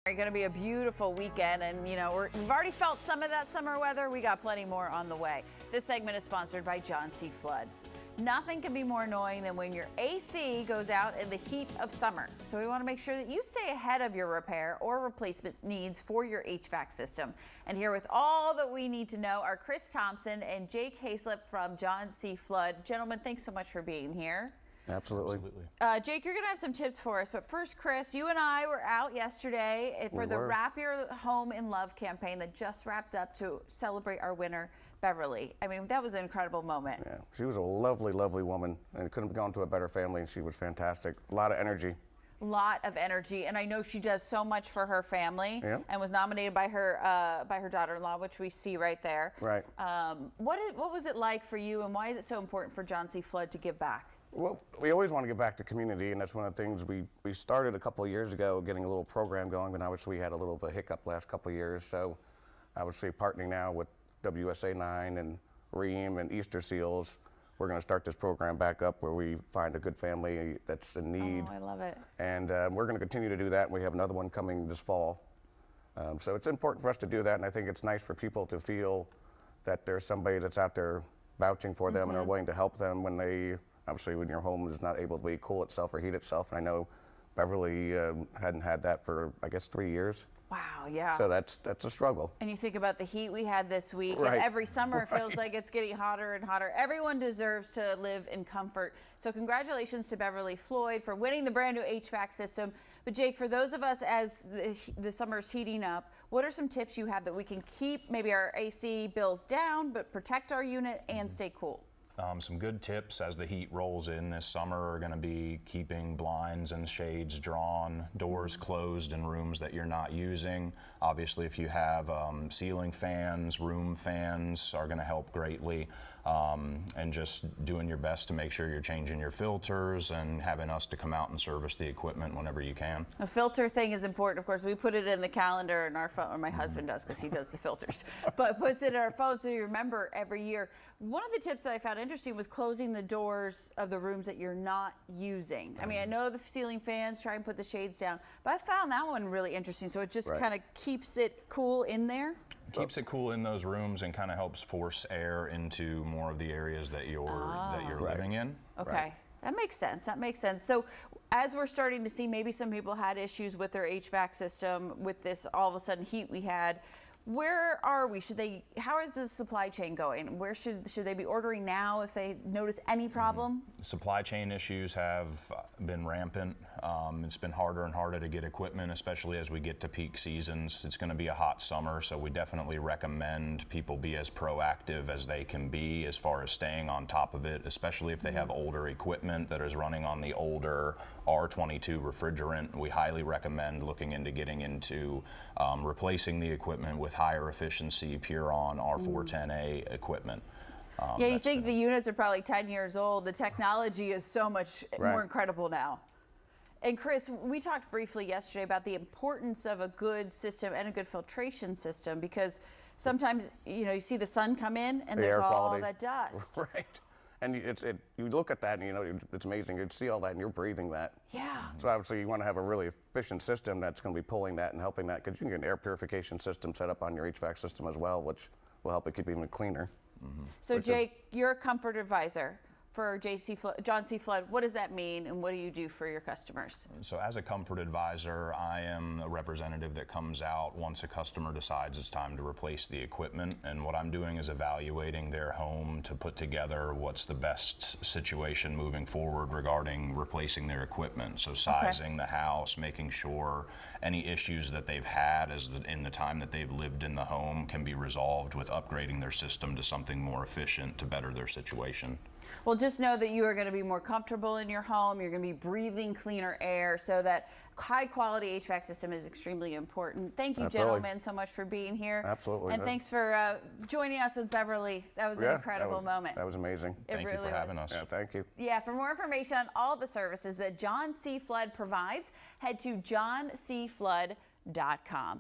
It's going to be a beautiful weekend, and we've already felt some of that summer weather. We got plenty more on the way. This segment is sponsored by John C. Flood. Nothing can be more annoying than when your AC goes out in the heat of summer. So we want to make sure that you stay ahead of your repair or replacement needs for your HVAC system. And here with all that we need to know are Chris Thompson and Jake Hayslip from John C. Flood. Gentlemen, thanks so much for being here. Absolutely. Jake, you're going to have some tips for us. But first, Chris, you and I were out yesterday for the Wrap Your Home in Love campaign that just wrapped up to celebrate our winner, Beverly. I mean, that was an incredible moment. Yeah, she was a lovely, lovely woman, and couldn't have gone to a better family, and she was fantastic. A lot of energy. Lot of energy, and I know she does so much for her family, and was nominated by her daughter-in-law, which we see right there. Right. What was it like for you, and why is it so important for John C. Flood to give back? Well, we always want to give back to community, and that's one of the things we started a couple of years ago, getting a little program going, but obviously we had a little bit of hiccup last couple of years. So I would say partnering now with WSA 9 and Ream and Easter Seals, we're going to start this program back up where we find a good family that's in need. Oh, I love it. And we're going to continue to do that, and we have another one coming this fall. So it's important for us to do that, and I think it's nice for people to feel that there's somebody that's out there vouching for them and are willing to help them obviously when your home is not able to cool itself or heat itself. And I know Beverly hadn't had that for, I guess, 3 years. Wow, yeah. So that's a struggle. And you think about the heat we had this week, right. And every summer it feels like it's getting hotter and hotter. Everyone deserves to live in comfort. So congratulations to Beverly Floyd for winning the brand new HVAC system. But Jake, for those of us as the summer's heating up, what are some tips you have that we can keep maybe our AC bills down, but protect our unit and stay cool? Some good tips as the heat rolls in this summer are going to be keeping blinds and shades drawn, doors closed in rooms that you're not using. Obviously, if you have ceiling fans, room fans are going to help greatly. And just doing your best to make sure you're changing your filters and having us to come out and service the equipment whenever you can. A filter thing is important. Of course, we put it in the calendar in our phone, or my husband does because he does the filters, but puts it in our phone so you remember every year. One of the tips that I found interesting was closing the doors of the rooms that you're not using. I mean, I know the ceiling fans, try and put the shades down, but I found that one really interesting. So it just kind of keeps it cool in there. Keeps it cool in those rooms and kind of helps force air into more of the areas that you're living in. Okay. Right. That makes sense. That makes sense. So as we're starting to see, maybe some people had issues with their HVAC system with this all of a sudden heat we had. Where are we? How is the supply chain going? Where should they be ordering now if they notice any problem? Supply chain issues have been rampant. It's been harder and harder to get equipment, especially as we get to peak seasons. It's going to be a hot summer, so we definitely recommend people be as proactive as they can be as far as staying on top of it, especially if they have older equipment that is running on the older R22 refrigerant. We highly recommend looking into getting into replacing the equipment with higher efficiency Puron R410A equipment. Yeah, you think the units are probably 10 years old. The technology is so much more incredible now. And Chris, we talked briefly yesterday about the importance of a good system and a good filtration system, because sometimes, you see the sun come in and there's all that dust. Right. And you look at that and it's amazing. You see all that and you're breathing that. Yeah. So obviously you want to have a really efficient system that's going to be pulling that and helping that, because you can get an air purification system set up on your HVAC system as well, which will help it keep even cleaner. So Jake, you're a comfort advisor for John C. Flood. What does that mean, and what do you do for your customers? So as a comfort advisor, I am a representative that comes out once a customer decides it's time to replace the equipment, and what I'm doing is evaluating their home to put together what's the best situation moving forward regarding replacing their equipment. So sizing the house, making sure any issues that they've had in the time that they've lived in the home can be resolved with upgrading their system to something more efficient to better their situation. Well, just know that you are going to be more comfortable in your home. You're going to be breathing cleaner air, so that high quality HVAC system is extremely important. Thank you, gentlemen, so much for being here. Absolutely. And thanks for joining us with Beverly. That was an incredible moment. That was amazing. Thank you for having us. Yeah, thank you. Yeah, for more information on all the services that John C. Flood provides, head to johncflood.com.